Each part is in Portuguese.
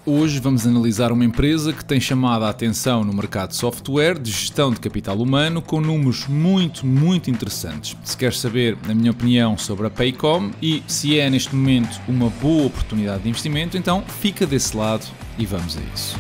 Hoje vamos analisar uma empresa que tem chamado a atenção no mercado de software de gestão de capital humano com números muito interessantes. Se queres saber a minha opinião sobre a Paycom e se é neste momento uma boa oportunidade de investimento, então fica desse lado e vamos a isso.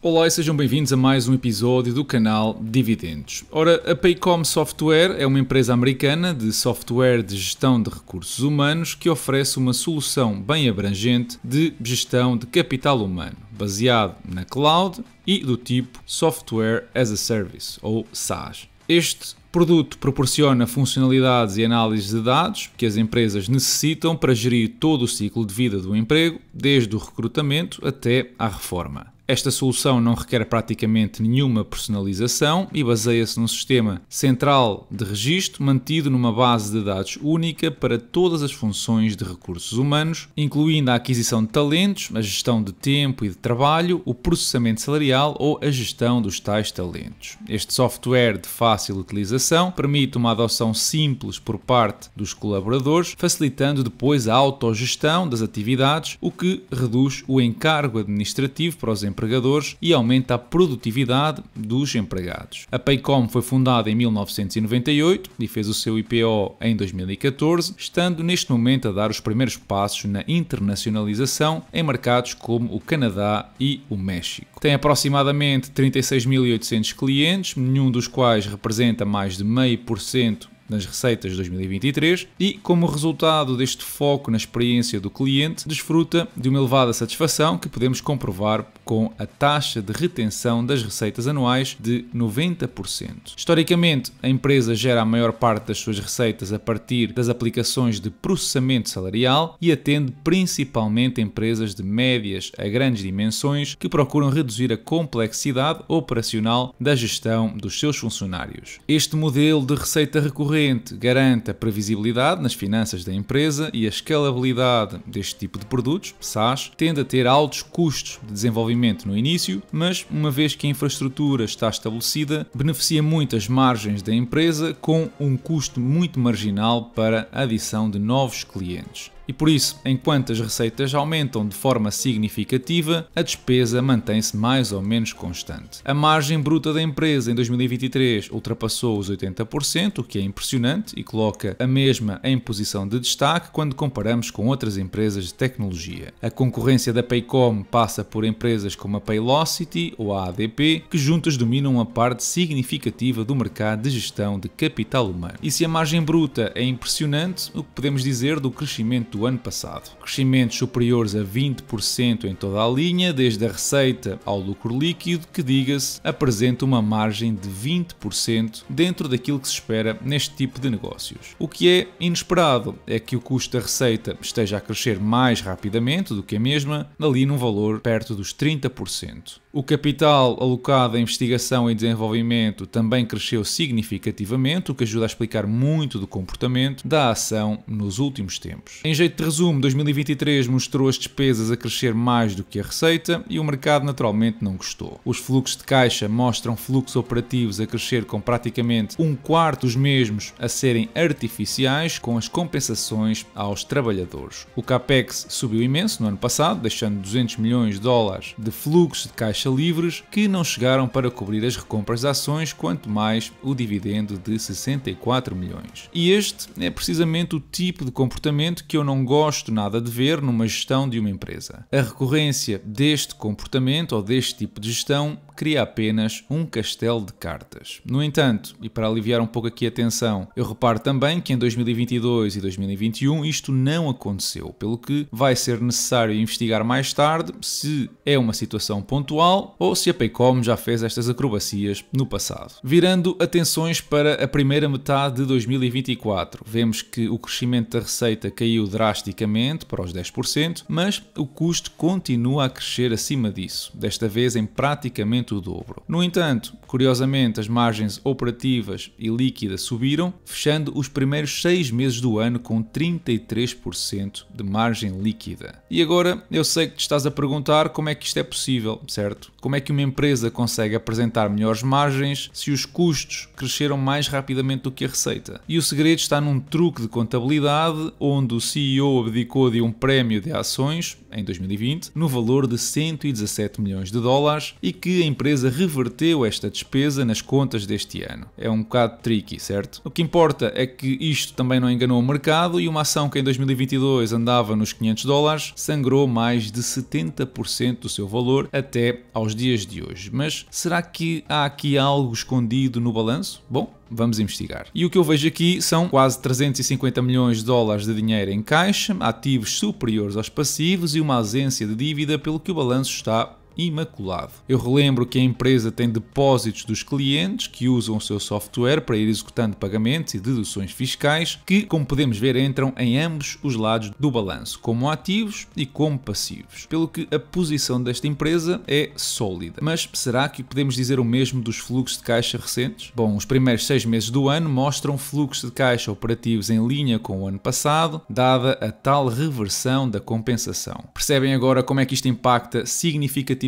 Olá e sejam bem-vindos a mais um episódio do canal Dividendos. Ora, a Paycom Software é uma empresa americana de software de gestão de recursos humanos que oferece uma solução bem abrangente de gestão de capital humano, baseado na cloud e do tipo Software as a Service, ou SaaS. Este produto proporciona funcionalidades e análises de dados que as empresas necessitam para gerir todo o ciclo de vida do emprego, desde o recrutamento até à reforma. Esta solução não requer praticamente nenhuma personalização e baseia-se num sistema central de registro mantido numa base de dados única para todas as funções de recursos humanos, incluindo a aquisição de talentos, a gestão de tempo e de trabalho, o processamento salarial ou a gestão dos tais talentos. Este software de fácil utilização permite uma adoção simples por parte dos colaboradores, facilitando depois a autogestão das atividades, o que reduz o encargo administrativo para os empregadores e aumenta a produtividade dos empregados. A Paycom foi fundada em 1998 e fez o seu IPO em 2014, estando neste momento a dar os primeiros passos na internacionalização em mercados como o Canadá e o México. Tem aproximadamente 36.800 clientes, nenhum dos quais representa mais de 0,5% nas receitas de 2023 e, como resultado deste foco na experiência do cliente, desfruta de uma elevada satisfação que podemos comprovar com a taxa de retenção das receitas anuais de 90%. Historicamente, a empresa gera a maior parte das suas receitas a partir das aplicações de processamento salarial e atende principalmente empresas de médias a grandes dimensões que procuram reduzir a complexidade operacional da gestão dos seus funcionários. Este modelo de receita recorrente garante a previsibilidade nas finanças da empresa e a escalabilidade deste tipo de produtos, SaaS, tende a ter altos custos de desenvolvimento no início, mas uma vez que a infraestrutura está estabelecida, beneficia muito as margens da empresa com um custo muito marginal para a adição de novos clientes. E por isso, enquanto as receitas aumentam de forma significativa, a despesa mantém-se mais ou menos constante. A margem bruta da empresa em 2023 ultrapassou os 80%, o que é impressionante e coloca a mesma em posição de destaque quando comparamos com outras empresas de tecnologia. A concorrência da Paycom passa por empresas como a Paylocity ou a ADP, que juntas dominam uma parte significativa do mercado de gestão de capital humano. E se a margem bruta é impressionante, o que podemos dizer do crescimento do ano passado? Crescimentos superiores a 20% em toda a linha, desde a receita ao lucro líquido, que, diga-se, apresenta uma margem de 20% dentro daquilo que se espera neste tipo de negócios. O que é inesperado é que o custo da receita esteja a crescer mais rapidamente do que a mesma, ali num valor perto dos 30%. O capital alocado à investigação e desenvolvimento também cresceu significativamente, o que ajuda a explicar muito do comportamento da ação nos últimos tempos. Em jeito de resumo, 2023 mostrou as despesas a crescer mais do que a receita e o mercado naturalmente não gostou. Os fluxos de caixa mostram fluxos operativos a crescer com praticamente um quarto dos mesmos a serem artificiais, com as compensações aos trabalhadores. O CAPEX subiu imenso no ano passado, deixando 200 milhões de dólares de fluxos de caixa livres que não chegaram para cobrir as recompras de ações, quanto mais o dividendo de 64 milhões. E este é precisamente o tipo de comportamento que eu não gosto nada de ver numa gestão de uma empresa. A recorrência deste comportamento ou deste tipo de gestão cria apenas um castelo de cartas. No entanto, e para aliviar um pouco aqui a tensão, eu reparo também que em 2022 e 2021 isto não aconteceu, pelo que vai ser necessário investigar mais tarde se é uma situação pontual ou se a Paycom já fez estas acrobacias no passado. Virando atenções para a primeira metade de 2024, vemos que o crescimento da receita caiu drasticamente para os 10%, mas o custo continua a crescer acima disso, desta vez em praticamente o dobro. No entanto, Curiosamente, as margens operativas e líquidas subiram, fechando os primeiros 6 meses do ano com 33% de margem líquida. E agora eu sei que te estás a perguntar como é que isto é possível, certo? Como é que uma empresa consegue apresentar melhores margens se os custos cresceram mais rapidamente do que a receita? E o segredo está num truque de contabilidade onde o CEO abdicou de um prémio de ações em 2020 no valor de 117 milhões de dólares e que a empresa reverteu esta despesa nas contas deste ano. É um bocado tricky, certo? O que importa é que isto também não enganou o mercado e uma ação que em 2022 andava nos 500 dólares sangrou mais de 70% do seu valor até aos dias de hoje. Mas será que há aqui algo escondido no balanço? Bom, vamos investigar. E o que eu vejo aqui são quase 350 milhões de dólares de dinheiro em caixa, ativos superiores aos passivos e uma ausência de dívida, pelo que o balanço está imaculado. Eu relembro que a empresa tem depósitos dos clientes que usam o seu software para ir executando pagamentos e deduções fiscais que, como podemos ver, entram em ambos os lados do balanço, como ativos e como passivos, pelo que a posição desta empresa é sólida. Mas será que podemos dizer o mesmo dos fluxos de caixa recentes? Bom, os primeiros 6 meses do ano mostram fluxos de caixa operativos em linha com o ano passado, dada a tal reversão da compensação. Percebem agora como é que isto impacta significativamente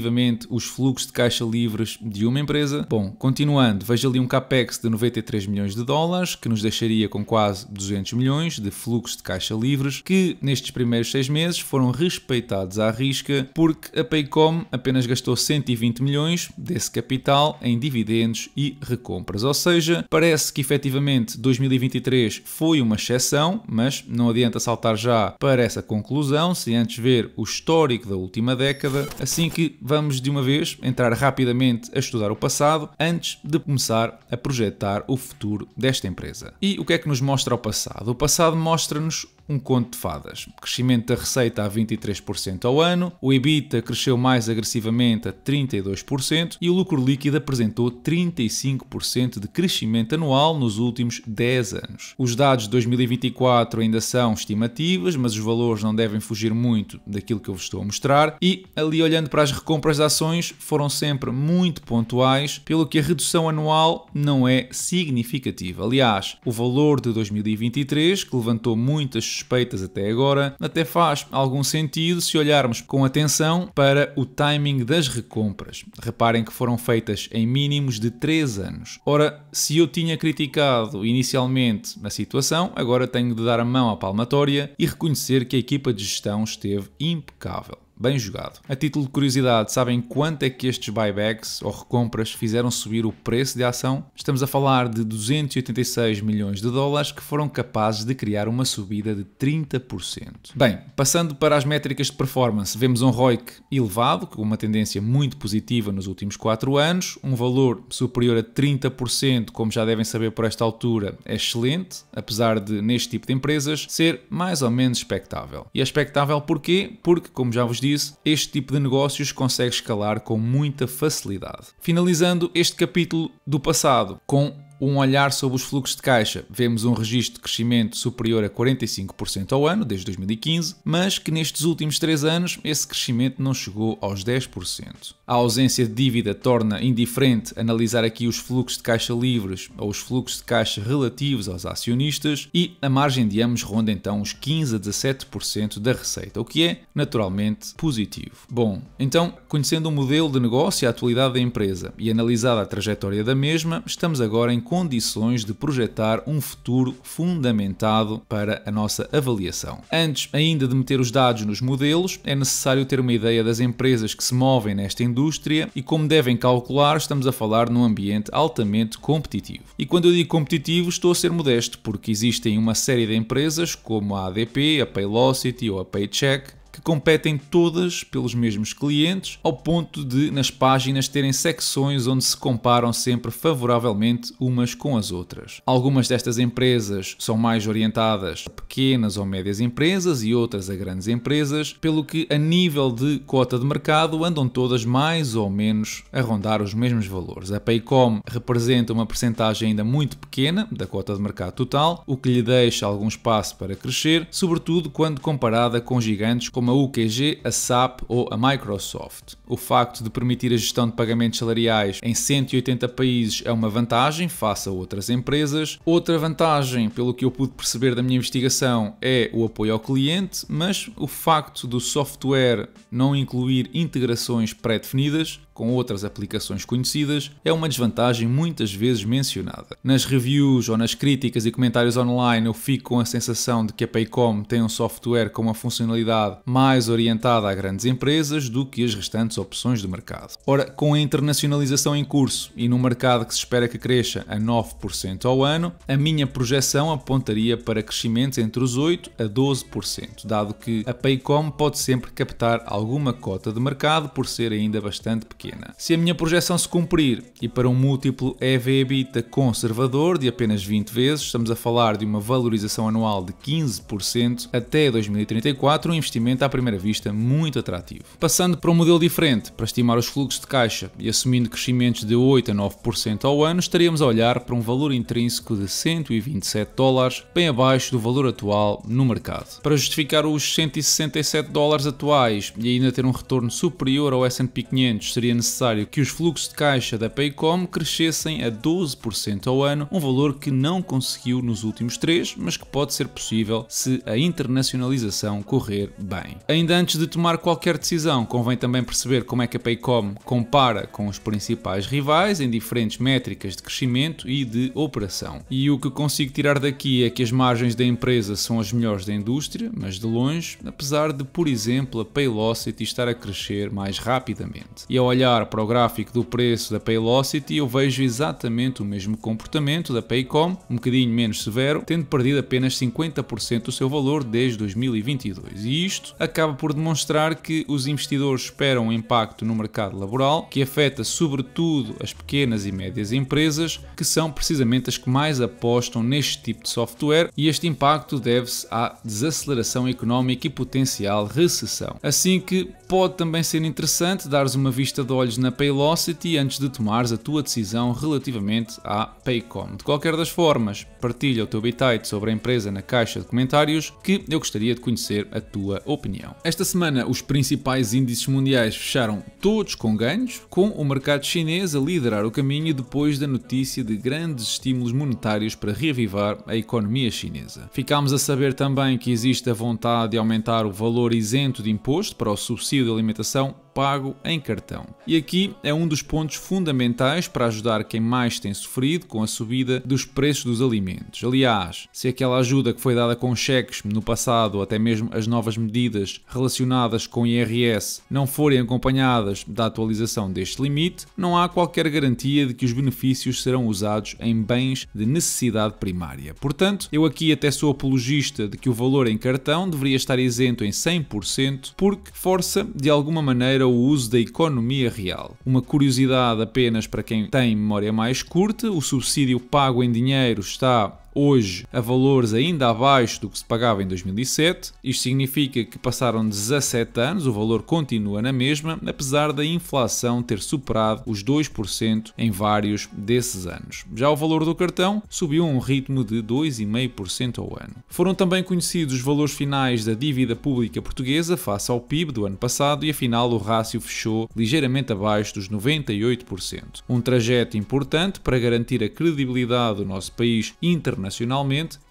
os fluxos de caixa livres de uma empresa? Bom, continuando, veja ali um capex de 93 milhões de dólares, que nos deixaria com quase 200 milhões de fluxos de caixa livres, que nestes primeiros 6 meses foram respeitados à risca, porque a Paycom apenas gastou 120 milhões desse capital em dividendos e recompras. Ou seja, parece que efetivamente 2023 foi uma exceção, mas não adianta saltar já para essa conclusão, se antes ver o histórico da última década, assim que vamos de uma vez entrar rapidamente a estudar o passado antes de começar a projetar o futuro desta empresa. E o que é que nos mostra o passado? O passado mostra-nos um conto de fadas. Crescimento da receita a 23% ao ano, o EBITDA cresceu mais agressivamente a 32% e o lucro líquido apresentou 35% de crescimento anual nos últimos 10 anos. Os dados de 2024 ainda são estimativas, mas os valores não devem fugir muito daquilo que eu vos estou a mostrar e ali olhando para as recompras de ações foram sempre muito pontuais, pelo que a redução anual não é significativa. Aliás, o valor de 2023, que levantou muitas suspeitas até agora, até faz algum sentido se olharmos com atenção para o timing das recompras. Reparem que foram feitas em mínimos de 3 anos. Ora, se eu tinha criticado inicialmente a situação, agora tenho de dar a mão à palmatória e reconhecer que a equipa de gestão esteve impecável. Bem jogado. A título de curiosidade, sabem quanto é que estes buybacks ou recompras fizeram subir o preço de ação? Estamos a falar de 286 milhões de dólares que foram capazes de criar uma subida de 30%. Bem, passando para as métricas de performance, vemos um ROIC elevado, com uma tendência muito positiva nos últimos 4 anos, um valor superior a 30%, como já devem saber por esta altura, é excelente, apesar de, neste tipo de empresas, ser mais ou menos expectável. E é expectável porquê? Porque, como já vos disse, este tipo de negócios consegue escalar com muita facilidade. Finalizando este capítulo do passado com um olhar sobre os fluxos de caixa, vemos um registro de crescimento superior a 45% ao ano, desde 2015, mas que nestes últimos 3 anos esse crescimento não chegou aos 10%. A ausência de dívida torna indiferente analisar aqui os fluxos de caixa livres ou os fluxos de caixa relativos aos acionistas e a margem de ambos ronda então os 15 a 17% da receita, o que é naturalmente positivo. Bom, então, conhecendo o modelo de negócio e a atualidade da empresa e analisada a trajetória da mesma, estamos agora em condições de projetar um futuro fundamentado para a nossa avaliação. Antes ainda de meter os dados nos modelos, é necessário ter uma ideia das empresas que se movem nesta indústria e como devem calcular, estamos a falar num ambiente altamente competitivo. E quando eu digo competitivo, estou a ser modesto, porque existem uma série de empresas como a ADP, a Paylocity ou a Paycheck, que competem todas pelos mesmos clientes, ao ponto de, nas páginas, terem secções onde se comparam sempre favoravelmente umas com as outras. Algumas destas empresas são mais orientadas a pequenas ou médias empresas e outras a grandes empresas, pelo que, a nível de cota de mercado, andam todas mais ou menos a rondar os mesmos valores. A Paycom representa uma percentagem ainda muito pequena da cota de mercado total, o que lhe deixa algum espaço para crescer, sobretudo quando comparada com gigantes como como a UKG, a SAP ou a Microsoft. O facto de permitir a gestão de pagamentos salariais em 180 países é uma vantagem face a outras empresas. Outra vantagem, pelo que eu pude perceber da minha investigação, é o apoio ao cliente, mas o facto do software não incluir integrações pré-definidas com outras aplicações conhecidas é uma desvantagem muitas vezes mencionada. Nas reviews ou nas críticas e comentários online eu fico com a sensação de que a Paycom tem um software com uma funcionalidade mais orientada a grandes empresas do que as restantes opções do mercado. Ora, com a internacionalização em curso e num mercado que se espera que cresça a 9% ao ano, a minha projeção apontaria para crescimentos entre os 8% a 12%, dado que a Paycom pode sempre captar alguma cota de mercado por ser ainda bastante pequena. Se a minha projeção se cumprir e para um múltiplo EV/EBITDA conservador de apenas 20 vezes, estamos a falar de uma valorização anual de 15% até 2034, um investimento à primeira vista muito atrativo. Passando para um modelo diferente, para estimar os fluxos de caixa e assumindo crescimentos de 8% a 9% ao ano, estaríamos a olhar para um valor intrínseco de $127, bem abaixo do valor atual no mercado. Para justificar os $167 atuais e ainda ter um retorno superior ao S&P 500, seria necessário que os fluxos de caixa da Paycom crescessem a 12% ao ano, um valor que não conseguiu nos últimos 3, mas que pode ser possível se a internacionalização correr bem. Ainda antes de tomar qualquer decisão, convém também perceber como é que a Paycom compara com os principais rivais em diferentes métricas de crescimento e de operação. E o que consigo tirar daqui é que as margens da empresa são as melhores da indústria, mas de longe, apesar de, por exemplo, a Paylocity estar a crescer mais rapidamente. E ao olhar para o gráfico do preço da Paylocity, eu vejo exatamente o mesmo comportamento da Paycom, um bocadinho menos severo, tendo perdido apenas 50% do seu valor desde 2022. E isto acaba por demonstrar que os investidores esperam um impacto no mercado laboral, que afeta sobretudo as pequenas e médias empresas, que são precisamente as que mais apostam neste tipo de software, e este impacto deve-se à desaceleração económica e potencial recessão. Assim que pode também ser interessante dares uma vista de olhos na Paylocity antes de tomares a tua decisão relativamente à Paycom. De qualquer das formas, partilha o teu bitite sobre a empresa na caixa de comentários, que eu gostaria de conhecer a tua opinião. Esta semana os principais índices mundiais fecharam todos com ganhos, com o mercado chinês a liderar o caminho depois da notícia de grandes estímulos monetários para reavivar a economia chinesa. Ficámos a saber também que existe a vontade de aumentar o valor isento de imposto para o subsídio de alimentação pago em cartão. E aqui é um dos pontos fundamentais para ajudar quem mais tem sofrido com a subida dos preços dos alimentos. Aliás, se aquela ajuda que foi dada com cheques no passado ou até mesmo as novas medidas relacionadas com IRS não forem acompanhadas da atualização deste limite, não há qualquer garantia de que os benefícios serão usados em bens de necessidade primária. Portanto, eu aqui até sou apologista de que o valor em cartão deveria estar isento em 100%, porque força de alguma maneira o uso da economia real. Uma curiosidade apenas para quem tem memória mais curta, o subsídio pago em dinheiro está hoje a valores ainda abaixo do que se pagava em 2007. Isto significa que passaram 17 anos, o valor continua na mesma, apesar da inflação ter superado os 2% em vários desses anos. Já o valor do cartão subiu a um ritmo de 2,5% ao ano. Foram também conhecidos os valores finais da dívida pública portuguesa face ao PIB do ano passado e afinal o rácio fechou ligeiramente abaixo dos 98%. Um trajeto importante para garantir a credibilidade do nosso país internacionalmente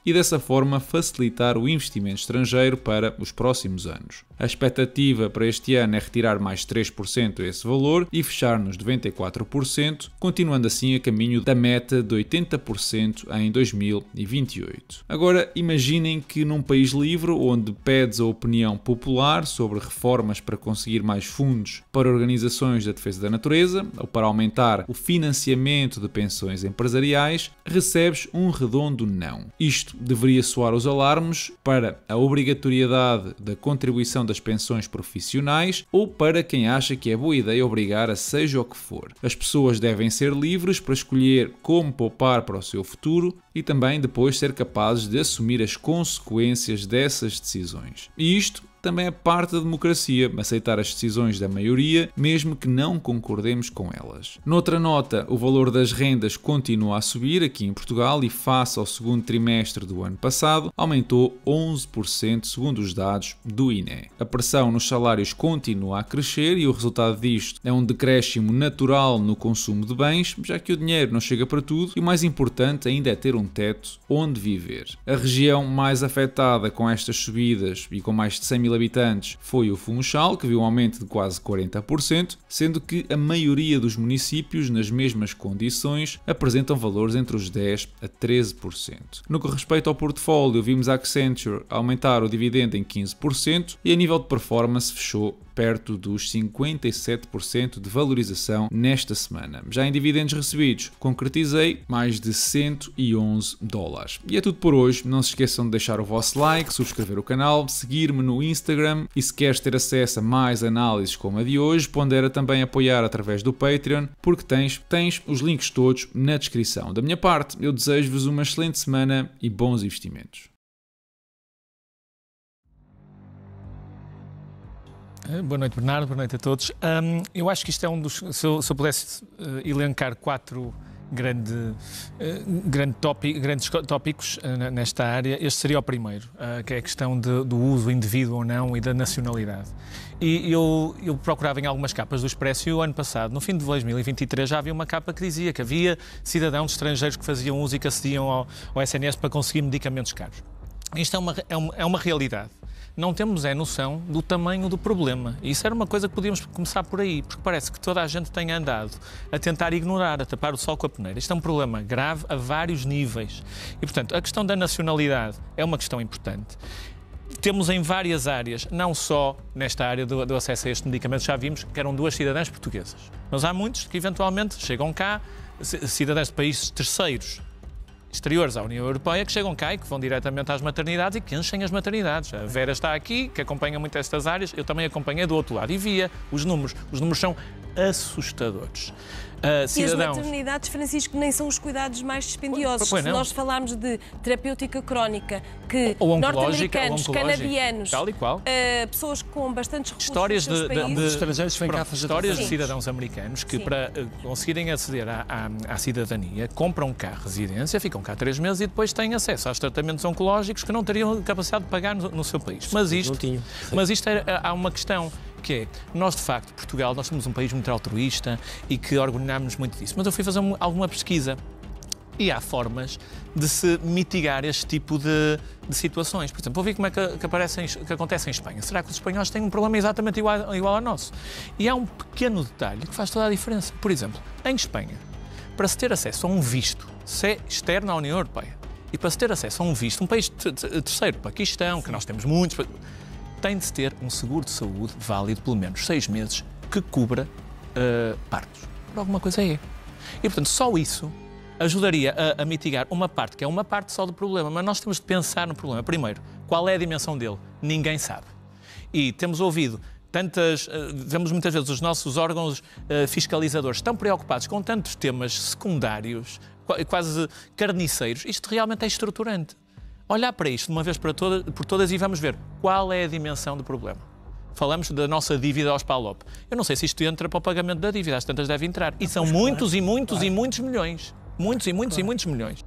e dessa forma facilitar o investimento estrangeiro para os próximos anos. A expectativa para este ano é retirar mais 3% esse valor e fechar nos 94%, continuando assim a caminho da meta de 80% em 2028. Agora imaginem que num país livre, onde pedes a opinião popular sobre reformas para conseguir mais fundos para organizações da defesa da natureza ou para aumentar o financiamento de pensões empresariais, recebes um redondo não. Isto deveria soar os alarmes para a obrigatoriedade da contribuição das pensões profissionais ou para quem acha que é boa ideia obrigar a seja o que for. As pessoas devem ser livres para escolher como poupar para o seu futuro e também depois ser capazes de assumir as consequências dessas decisões. E isto também é parte da democracia aceitar as decisões da maioria, mesmo que não concordemos com elas. Noutra nota, o valor das rendas continua a subir aqui em Portugal e face ao segundo trimestre do ano passado aumentou 11% segundo os dados do INE. A pressão nos salários continua a crescer e o resultado disto é um decréscimo natural no consumo de bens, já que o dinheiro não chega para tudo e o mais importante ainda é ter um teto onde viver. A região mais afetada com estas subidas e com mais de 100 mil habitantes foi o Funchal, que viu um aumento de quase 40%, sendo que a maioria dos municípios nas mesmas condições apresentam valores entre os 10% a 13%. No que respeita ao portfólio, vimos a Accenture aumentar o dividendo em 15% e a nível de performance fechou perto dos 57% de valorização nesta semana. Já em dividendos recebidos, concretizei mais de $111. E é tudo por hoje. Não se esqueçam de deixar o vosso like, subscrever o canal, seguir-me no Instagram e se queres ter acesso a mais análises como a de hoje, pondera também apoiar através do Patreon, porque tens os links todos na descrição. Da minha parte, eu desejo-vos uma excelente semana e bons investimentos. Boa noite, Bernardo. Boa noite a todos. Eu acho que isto é um dos... Se eu pudesse elencar 4 grandes tópicos nesta área, este seria o primeiro, que é a questão do uso indevido ou não e da nacionalidade. E eu procurava em algumas capas do Expresso e o ano passado, no fim de 2023, já havia uma capa que dizia que havia cidadãos estrangeiros que faziam uso e que acediam ao SNS para conseguir medicamentos caros. Isto é uma realidade. Não temos noção do tamanho do problema. E isso era uma coisa que podíamos começar por aí, porque parece que toda a gente tem andado a tentar ignorar, a tapar o sol com a peneira. Isto é um problema grave a vários níveis. E, portanto, a questão da nacionalidade é uma questão importante. Temos em várias áreas, não só nesta área do acesso a este medicamento, já vimos que eram 2 cidadãs portuguesas. Mas há muitos que eventualmente chegam cá, cidadãs de países terceiros, exteriores à União Europeia, que chegam cá e que vão diretamente às maternidades e que enchem as maternidades. A Vera está aqui, que acompanha muito estas áreas, eu também acompanhei do outro lado e via os números. Os números são assustadores. E as maternidades, Francisco, nem são os cuidados mais dispendiosos. Se nós falarmos de terapêutica crónica, que norte-americanos, canadianos, tal e qual, pessoas com bastantes recursos histórias nos seus países, estrangeiros vêm cá fazer histórias de cidadãos americanos que, para conseguirem aceder à cidadania, compram cá residência, ficam cá 3 meses e depois têm acesso aos tratamentos oncológicos que não teriam capacidade de pagar no seu país. Mas isto há uma questão, que é, nós de facto, Portugal, nós somos um país muito altruísta e que orgulhamos muito disso. Mas eu fui fazer alguma pesquisa e há formas de se mitigar este tipo de situações. Por exemplo, vou ver como é que acontece em Espanha. Será que os espanhóis têm um problema exatamente igual ao nosso? E há um pequeno detalhe que faz toda a diferença. Por exemplo, em Espanha, para se ter acesso a um visto, se é externo à União Europeia, e para se ter acesso a um visto, um país terceiro, Paquistão, que nós temos muitos, tem de ter um seguro de saúde válido pelo menos 6 meses que cubra partos. Por alguma coisa é. E, portanto, só isso ajudaria a mitigar uma parte, que é uma parte só do problema. Mas nós temos de pensar no problema. Primeiro, qual é a dimensão dele? Ninguém sabe. E temos ouvido vemos muitas vezes os nossos órgãos fiscalizadores tão preocupados com tantos temas secundários, quase carniceiros. Isto realmente é estruturante. Olhar para isto de uma vez por todas e vamos ver qual é a dimensão do problema. Falamos da nossa dívida aos PALOP. Eu não sei se isto entra para o pagamento da dívida, às tantas deve entrar. E são muitos e muitos e muitos milhões. Muitos e muitos e muitos milhões.